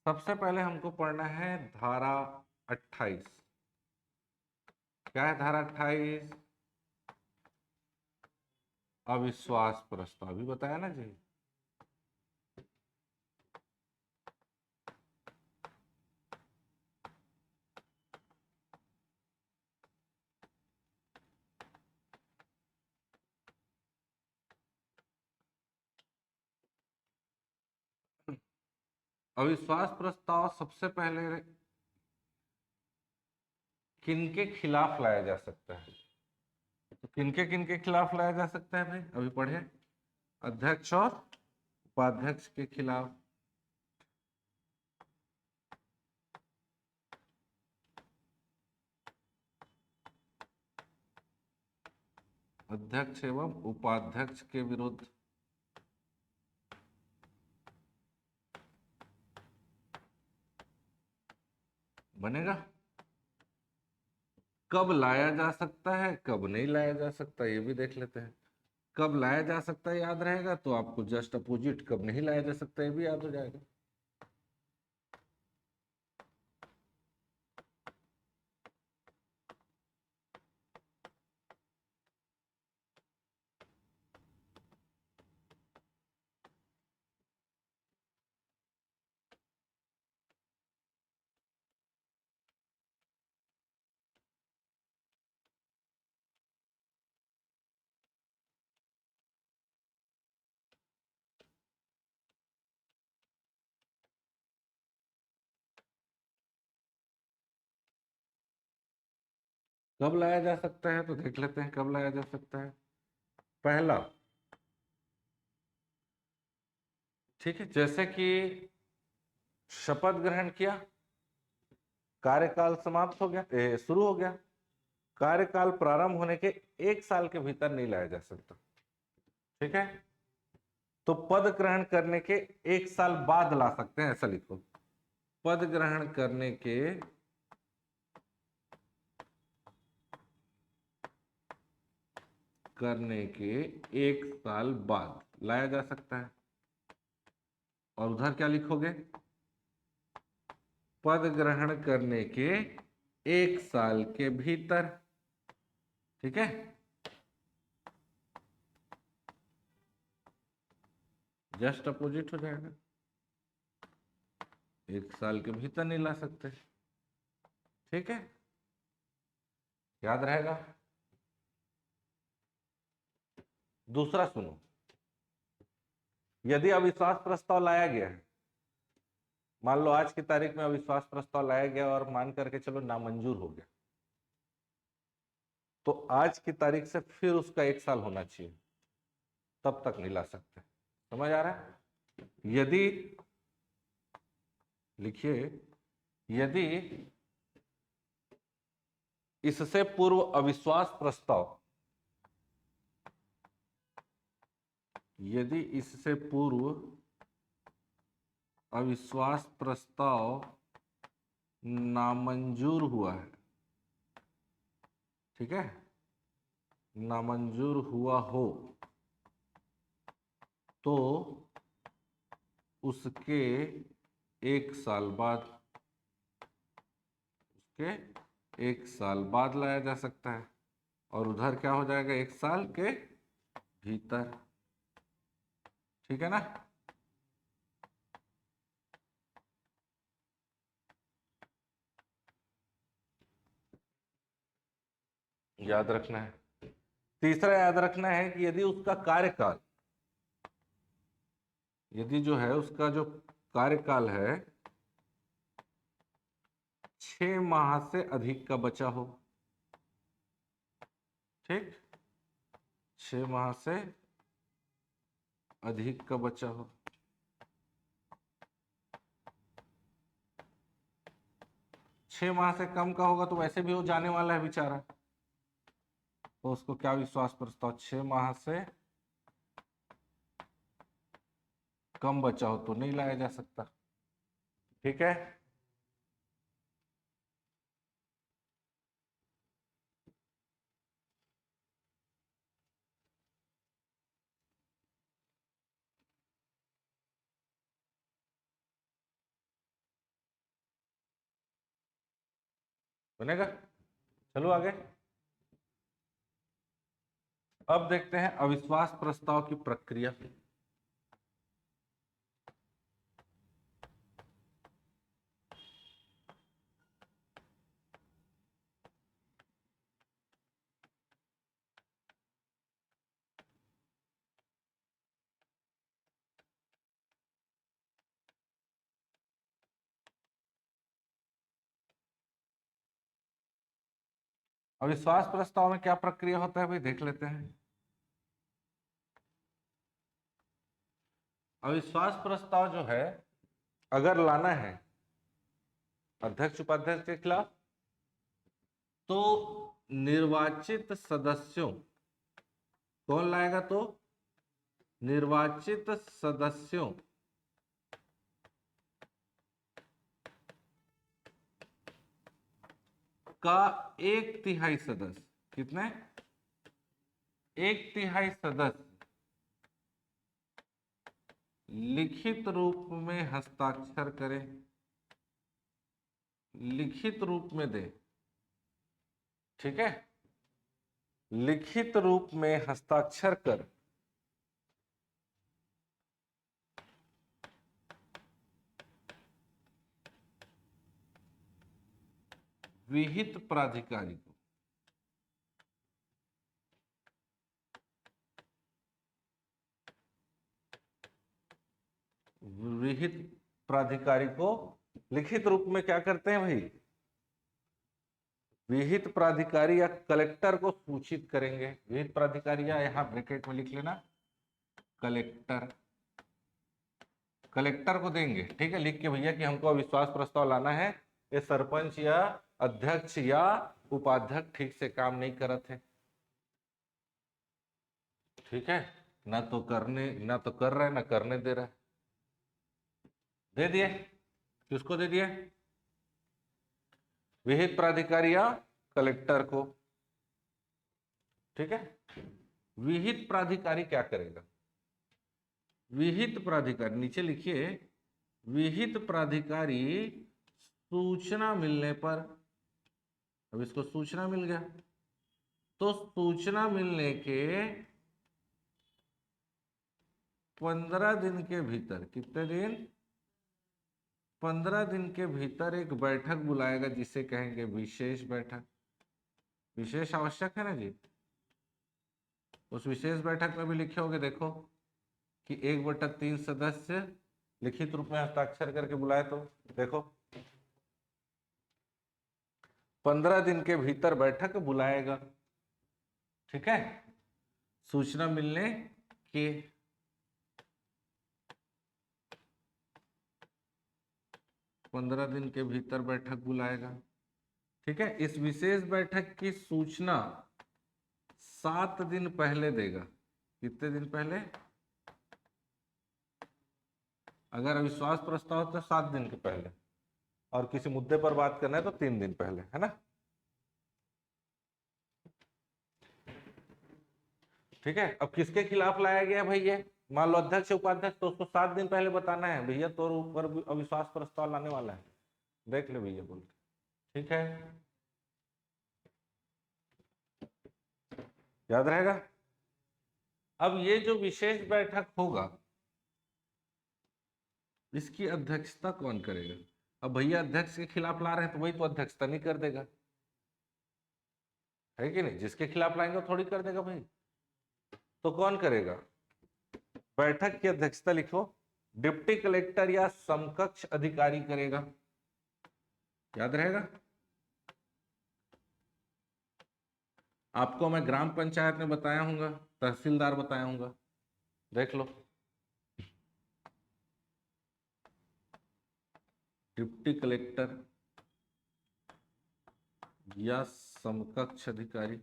सबसे पहले हमको पढ़ना है धारा 28। क्या है धारा 28? अविश्वास प्रस्ताव, अभी बताया ना जी। अविश्वास प्रस्ताव सबसे पहले किनके खिलाफ लाया जा सकता है? तो किनके खिलाफ लाया जा सकता है भाई, अभी पढ़े। अध्यक्ष और उपाध्यक्ष के खिलाफ। अध्यक्ष एवं उपाध्यक्ष के विरुद्ध बनेगा। कब लाया जा सकता है, कब नहीं लाया जा सकता, ये भी देख लेते हैं। कब लाया जा सकता है याद रहेगा, तो आपको जस्ट अपोजिट कब नहीं लाया जा सकता ये भी याद हो जाएगा। कब लाया जा सकता है तो देख लेते हैं कब लाया जा सकता है। पहला, ठीक है, जैसे कि शपथ ग्रहण किया, कार्यकाल समाप्त हो गया, शुरू हो गया, कार्यकाल प्रारंभ होने के 1 साल के भीतर नहीं लाया जा सकता। ठीक है, तो पद ग्रहण करने के 1 साल बाद ला सकते हैं, ऐसा लिखो। पद ग्रहण करने के 1 साल बाद लाया जा सकता है। और उधर क्या लिखोगे? पद ग्रहण करने के 1 साल के भीतर। ठीक है, जस्ट अपोजिट हो जाएगा। 1 साल के भीतर नहीं ला सकते। ठीक है, याद रहेगा। दूसरा सुनो, यदि अविश्वास प्रस्ताव लाया गया है, मान लो आज की तारीख में अविश्वास प्रस्ताव लाया गया और मान करके चलो नामंजूर हो गया, तो आज की तारीख से फिर उसका 1 साल होना चाहिए, तब तक नहीं ला सकते। समझ आ रहा है? यदि, लिखिए, यदि इससे पूर्व अविश्वास प्रस्ताव, यदि इससे पूर्व अविश्वास प्रस्ताव नामंजूर हुआ है, ठीक है, नामंजूर हुआ हो, तो उसके 1 साल बाद, उसके 1 साल बाद लाया जा सकता है। और उधर क्या हो जाएगा? 1 साल के भीतर। ठीक है ना? याद रखना है। तीसरा याद रखना है कि यदि उसका कार्यकाल, यदि जो है उसका जो कार्यकाल है 6 माह से अधिक का बचा हो, ठीक, 6 माह से अधिक का बचा हो, 6 माह से कम का होगा तो वैसे भी वो जाने वाला है बेचारा, तो उसको क्या विश्वास प्रस्ताव 6 माह से कम बचा हो तो नहीं लाया जा सकता। ठीक है, बनेगा। चलो आगे। अब देखते हैं अविश्वास प्रस्ताव की प्रक्रिया। अविश्वास प्रस्ताव में क्या प्रक्रिया होता है भाई, देख लेते हैं। अविश्वास प्रस्ताव जो है, अगर लाना है अध्यक्ष उपाध्यक्ष के खिलाफ, तो निर्वाचित सदस्यों, कौन लाएगा, तो निर्वाचित सदस्यों का 1/3 सदस्य, कितने, 1/3 सदस्य लिखित रूप में हस्ताक्षर करें, लिखित रूप में दे, ठीक है, लिखित रूप में हस्ताक्षर कर विहित प्राधिकारी को, विहित प्राधिकारी को लिखित रूप में क्या करते हैं भाई, विहित प्राधिकारी या कलेक्टर को सूचित करेंगे। विहित प्राधिकारी या यहां ब्रैकेट में लिख लेना कलेक्टर, कलेक्टर को देंगे, ठीक है, लिख के भैया कि हमको अविश्वास प्रस्ताव लाना है, ये सरपंच या अध्यक्ष या उपाध्यक्ष ठीक से काम नहीं करते हैं, ठीक है, ना तो कर रहे ना करने दे रहे, दे दिए, किसको दे दिए, विहित प्राधिकारी या कलेक्टर को, ठीक है। विहित प्राधिकारी क्या करेगा, विहित प्राधिकारी नीचे लिखिए, विहित प्राधिकारी सूचना मिलने पर, अब इसको सूचना मिल गया, तो सूचना मिलने के 15 दिन के भीतर, कितने दिन, 15 दिन के भीतर एक बैठक बुलाएगा, जिसे कहेंगे विशेष बैठक। विशेष आवश्यक है ना जी, उस विशेष बैठक में भी लिखे होंगे, देखो कि 1/3 सदस्य लिखित रूप में हस्ताक्षर करके बुलाए, तो देखो 15 दिन के भीतर बैठक बुलाएगा, ठीक है, सूचना मिलने के 15 दिन के भीतर बैठक बुलाएगा, ठीक है। इस विशेष बैठक की सूचना 7 दिन पहले देगा, कितने दिन पहले, अगर अविश्वास प्रस्ताव तो 7 दिन के पहले, और किसी मुद्दे पर बात करना है तो 3 दिन पहले, है ना, ठीक है। अब किसके खिलाफ लाया गया भाई, ये मान लो अध्यक्ष उपाध्यक्ष, तो उसको 7 दिन पहले बताना है भैया तो ऊपर अविश्वास प्रस्ताव लाने वाला है, देख ले भैया बोल, ठीक है, याद रहेगा। अब ये जो विशेष बैठक होगा, इसकी अध्यक्षता कौन करेगा, अब भैया अध्यक्ष के खिलाफ ला रहे हैं तो वही तो अध्यक्षता नहीं कर देगा, है कि नहीं, जिसके खिलाफ लाएंगे थोड़ी कर देगा भाई, तो कौन करेगा, बैठक की अध्यक्षता लिखो, डिप्टी कलेक्टर या समकक्ष अधिकारी करेगा, याद रहेगा। आपको मैं ग्राम पंचायत में बताया हूंगा, तहसीलदार बताया हूंगा, देख लो, डिप्टी कलेक्टर या समकक्ष अधिकारी,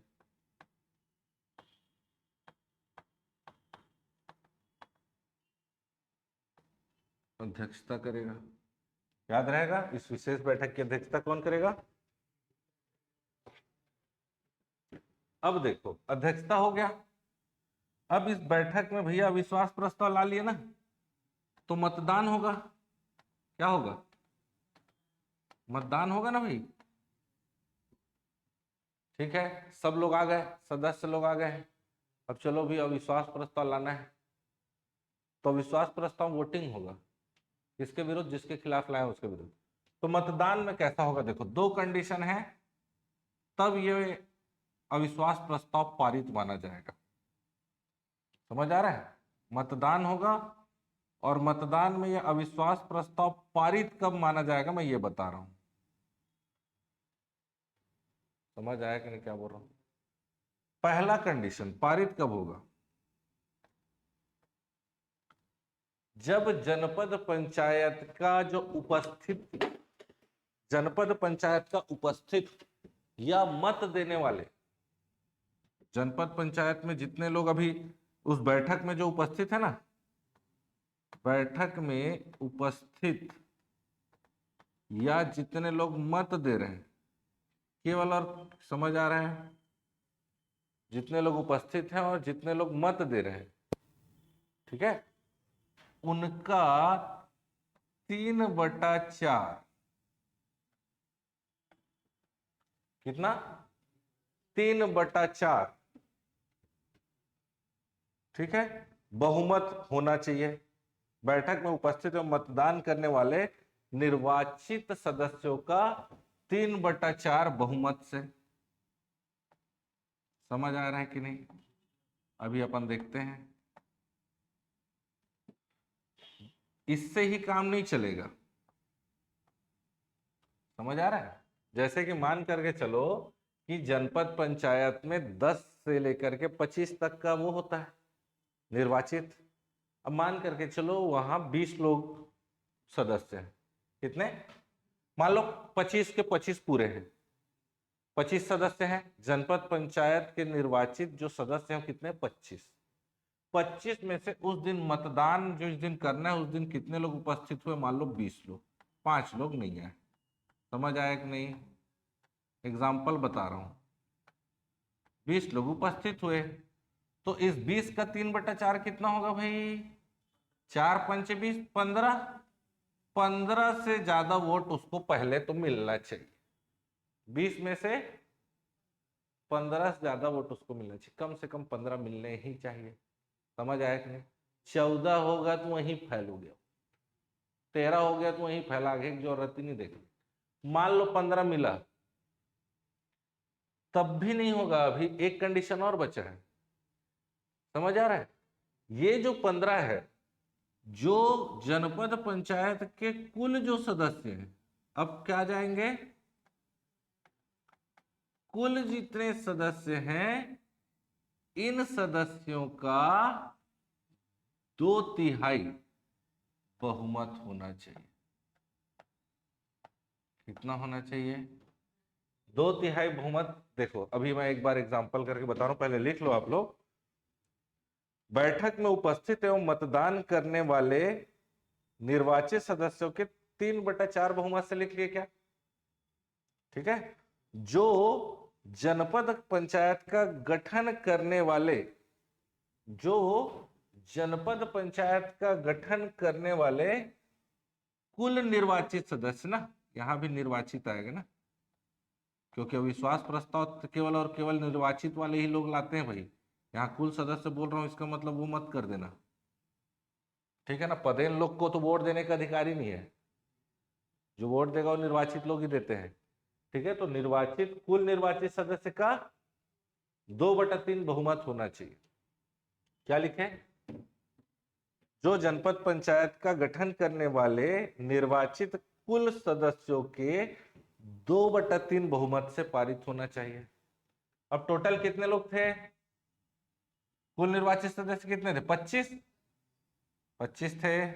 अध्यक्षता करेगा, याद रहेगा। इस विशेष बैठक की अध्यक्षता कौन करेगा। अब देखो अध्यक्षता हो गया, अब इस बैठक में भैया विश्वास प्रस्ताव ला लिए ना, तो मतदान होगा, क्या होगा, मतदान होगा ना भाई, ठीक है, सब लोग आ गए, सदस्य लोग आ गए हैं। अब चलो भी अविश्वास प्रस्ताव लाना है। तो अविश्वास प्रस्ताव वोटिंग होगा, किसके विरुद्ध, जिसके खिलाफ लाए उसके विरुद्ध। तो मतदान में कैसा होगा, देखो दो कंडीशन है, तब ये अविश्वास प्रस्ताव पारित माना जाएगा। समझ आ रहा है, मतदान होगा और मतदान में यह अविश्वास प्रस्ताव पारित कब माना जाएगा, मैं ये बता रहा हूं। समझ आया कि नहीं क्या बोल रहा हूं। पहला कंडीशन पारित कब होगा, जब जनपद पंचायत का जो उपस्थित, जनपद पंचायत का उपस्थित या मत देने वाले, जनपद पंचायत में जितने लोग अभी उस बैठक में जो उपस्थित है ना, बैठक में उपस्थित या जितने लोग मत दे रहे हैं, केवल, और समझ आ रहा है, जितने लोग उपस्थित हैं और जितने लोग मत दे रहे हैं, ठीक है, उनका 3/4, कितना, 3/4, ठीक है, बहुमत होना चाहिए। बैठक में उपस्थित और मतदान करने वाले निर्वाचित सदस्यों का 3/4 बहुमत से। समझ आ रहा है कि नहीं, अभी अपन देखते हैं। इससे ही काम नहीं चलेगा, समझ आ रहा है। जैसे कि मान करके चलो कि जनपद पंचायत में 10 से लेकर के 25 तक का वो होता है निर्वाचित। अब मान करके चलो वहां 20 लोग सदस्य हैं, कितने, मान लो 25 के 25 पूरे हैं, 25 सदस्य हैं। जनपद पंचायत के निर्वाचित जो सदस्य हैं कितने, 25 में से उस दिन मतदान जो इस दिन करना है उस दिन कितने लोग उपस्थित हुए, मान लो 20 लोग, 5 लोग नहीं आए। समझ आया कि नहीं, एग्जाम्पल बता रहा हूं, 20 लोग उपस्थित हुए, तो इस 20 का 3/4 कितना होगा भाई, 4 पंचे 20, 15, 15 से ज्यादा वोट उसको पहले तो मिलना चाहिए। 20 में से 15 से ज्यादा वोट उसको मिलना चाहिए, कम से कम 15 मिलने ही चाहिए। समझ आया कि नहीं, 14 होगा तो वहीं फैलोगे, 13 हो गया तो वहीं फैला, आगे की जरूरत ही नहीं देखनी। मान लो 15 मिला, तब भी नहीं होगा, अभी एक कंडीशन और बचा है। समझ आ रहा है, ये जो 15 है, जो जनपद पंचायत के कुल जो सदस्य हैं, अब क्या जाएंगे, कुल जितने सदस्य हैं इन सदस्यों का 2/3 बहुमत होना चाहिए। कितना होना चाहिए, 2/3 बहुमत। देखो अभी मैं एक बार एग्जांपल करके बता रहा हूं, पहले लिख लो आप लोग। बैठक में उपस्थित एवं मतदान करने वाले निर्वाचित सदस्यों के 3/4 बहुमत से लिख लिए क्या, ठीक है। जो जनपद पंचायत का गठन करने वाले, जो जनपद पंचायत का गठन करने वाले कुल निर्वाचित सदस्य ना, यहां भी निर्वाचित आएगा ना, क्योंकि अविश्वास प्रस्ताव तो केवल और केवल निर्वाचित वाले ही लोग लाते हैं भाई। यहाँ कुल सदस्य बोल रहा हूं, इसका मतलब वो मत कर देना, ठीक है ना। पदेन लोग को तो वोट देने का अधिकार ही नहीं है, जो वोट देगा वो निर्वाचित लोग ही देते हैं, ठीक है। तो निर्वाचित, कुल निर्वाचित सदस्य का 2/3 बहुमत होना चाहिए। क्या लिखे, जो जनपद पंचायत का गठन करने वाले निर्वाचित कुल सदस्यों के 2/3 बहुमत से पारित होना चाहिए। अब टोटल कितने लोग थे, कुल निर्वाचित सदस्य कितने थे, 25 थे।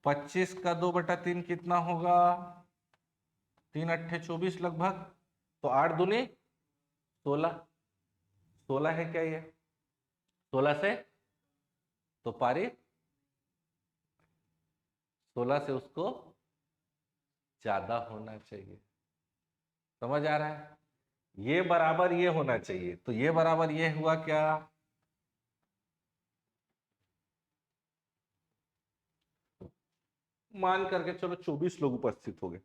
25 का 2/3 कितना होगा, 3×8 = 24 लगभग, तो 8 दूनी 16, 16 है क्या ये, 16 से तो पारित, 16 से उसको ज्यादा होना चाहिए। समझ आ रहा है, ये बराबर ये होना चाहिए, तो ये बराबर ये हुआ क्या, मान करके चलो 24 लोग उपस्थित हो गए,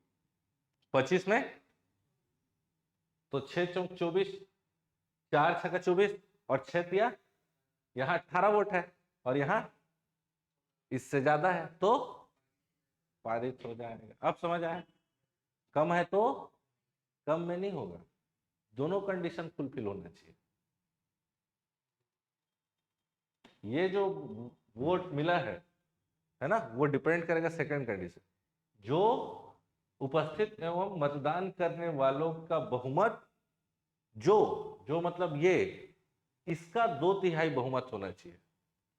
25 में तो 6×4 = 24, 4×6 = 24 और 6 यहाँ 18 वोट है और यहाँ इससे ज्यादा है तो पारित हो जाएगा। अब समझ आया? कम है तो कम में नहीं होगा, दोनों कंडीशन फुलफिल होना चाहिए। ये जो वोट मिला है ना, वो डिपेंड करेगा सेकंड कंडीशन, जो उपस्थित एवं मतदान करने वालों का बहुमत, जो जो मतलब ये, इसका 2/3 बहुमत होना चाहिए,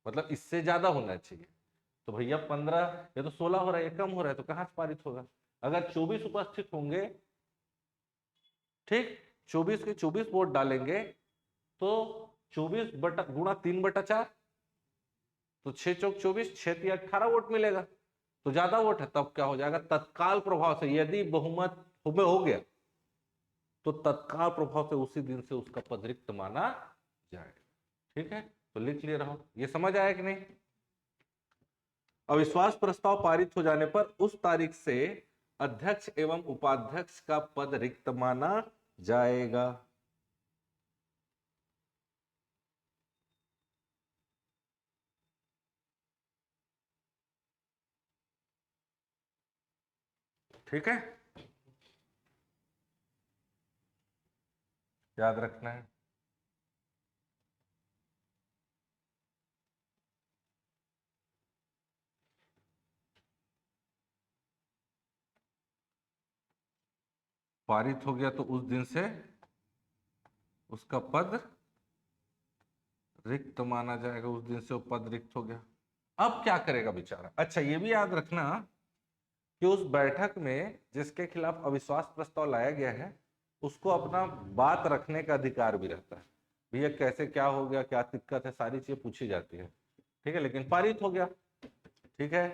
मतलब इससे ज्यादा होना चाहिए। तो भैया 15 या तो 16 हो रहा है, ये कम हो रहा है, तो कहां से पारित होगा? अगर 24 उपस्थित होंगे, ठीक, 24 के 24 वोट डालेंगे तो 24 बटा गुणा 3/4, तो 6×4 = 6 × 18 वोट मिलेगा, तो ज्यादा वोट है। तब क्या हो जाएगा? तत्काल प्रभाव से यदि बहुमत हो गया तो तत्काल प्रभाव से उसी दिन से उसका पद रिक्त माना जाएगा। ठीक है, तो लिख लिए रहो। ये समझ आया कि नहीं? अविश्वास प्रस्ताव पारित हो जाने पर उस तारीख से अध्यक्ष एवं उपाध्यक्ष का पद रिक्त माना जाएगा। ठीक है, याद रखना है। पारित हो गया तो उस दिन से उसका पद रिक्त माना जाएगा, उस दिन से वो पद रिक्त हो गया। अब क्या करेगा बेचारा? अच्छा, ये भी याद रखना कि उस बैठक में जिसके खिलाफ अविश्वास प्रस्ताव लाया गया है, उसको अपना बात रखने का अधिकार भी रहता है। भैया कैसे, क्या हो गया, क्या दिक्कत है, सारी चीजें पूछी जाती है। ठीक है, लेकिन पारित हो गया, ठीक है,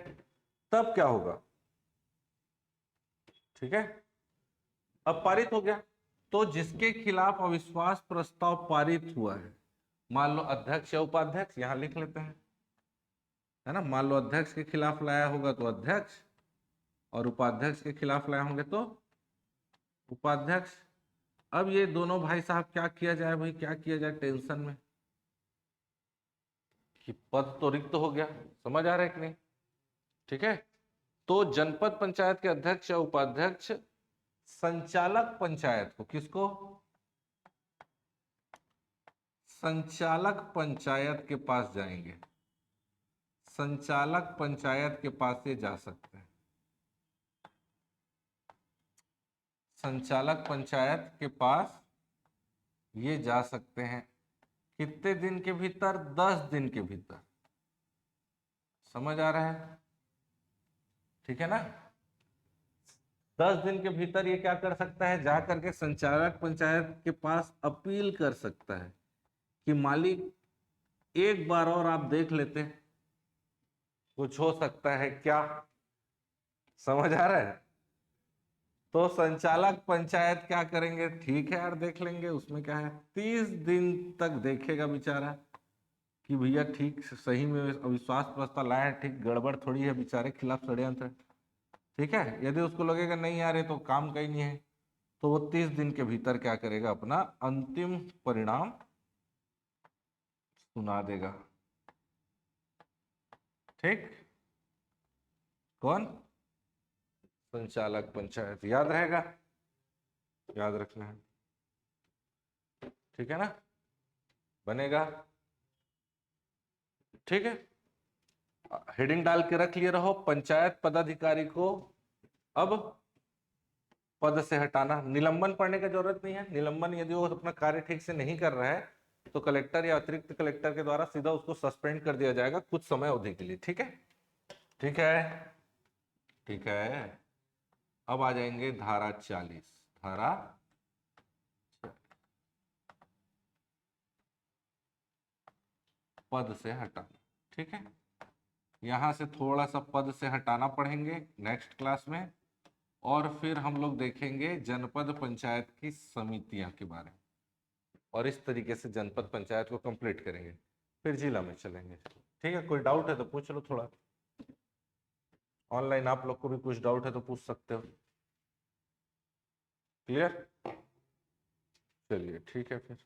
तब क्या होगा? ठीक है, अब पारित हो गया तो जिसके खिलाफ अविश्वास प्रस्ताव पारित हुआ है, मान लो अध्यक्ष या उपाध्यक्ष, यहां लिख लेते हैं, है ना, मान लो अध्यक्ष के खिलाफ लाया होगा तो अध्यक्ष, और उपाध्यक्ष के खिलाफ लाए होंगे तो उपाध्यक्ष। अब ये दोनों भाई साहब क्या किया जाए भाई, क्या किया जाए? टेंशन में कि पद तो रिक्त हो गया, समझ आ रहा है कि नहीं? ठीक है, तो जनपद पंचायत के अध्यक्ष या उपाध्यक्ष संचालक पंचायत को, किसको? संचालक पंचायत के पास जाएंगे, संचालक पंचायत के पास ये जा सकते हैं। संचालक पंचायत के पास ये जा सकते हैं, कितने दिन के भीतर? 10 दिन के भीतर। समझ आ रहा है? ठीक है ना, 10 दिन के भीतर ये क्या कर सकता है? जा करके संचालक पंचायत के पास अपील कर सकता है कि मालिक एक बार और आप देख लेते, कुछ हो सकता है क्या? समझ आ रहा है? तो संचालक पंचायत क्या करेंगे? ठीक है यार, देख लेंगे, उसमें क्या है। 30 दिन तक देखेगा बेचारा कि भैया ठीक सही में अविश्वास प्रस्ताव लाया है, ठीक गड़बड़ थोड़ी है, बेचारे खिलाफ षड्यंत्र। ठीक है, यदि उसको लगेगा नहीं यार ये तो काम का ही नहीं है, तो वो 30 दिन के भीतर क्या करेगा? अपना अंतिम परिणाम सुना देगा। ठीक, कौन? संचालक पंचायत। याद रहेगा? याद रखना है, ठीक है ना, बनेगा। ठीक है, हेडिंग डाल के रख लिए रहो, पंचायत पदाधिकारी को अब पद से हटाना। निलंबन पढ़ने की जरूरत नहीं है, निलंबन यदि वो अपना कार्य ठीक से नहीं कर रहा है तो कलेक्टर या अतिरिक्त कलेक्टर के द्वारा सीधा उसको सस्पेंड कर दिया जाएगा कुछ समय अवधि के लिए। ठीक है, ठीक है, ठीक है। अब आ जाएंगे धारा 40, धारा पद से हटाना। ठीक है, यहां से थोड़ा सा पद से हटाना पढ़ेंगे नेक्स्ट क्लास में, और फिर हम लोग देखेंगे जनपद पंचायत की समितियां के बारे में, और इस तरीके से जनपद पंचायत को कंप्लीट करेंगे, फिर जिला में चलेंगे। ठीक है, कोई डाउट है तो पूछ लो, थोड़ा ऑनलाइन आप लोग को भी कुछ डाउट है तो पूछ सकते हो। क्लियर? चलिए ठीक है फिर।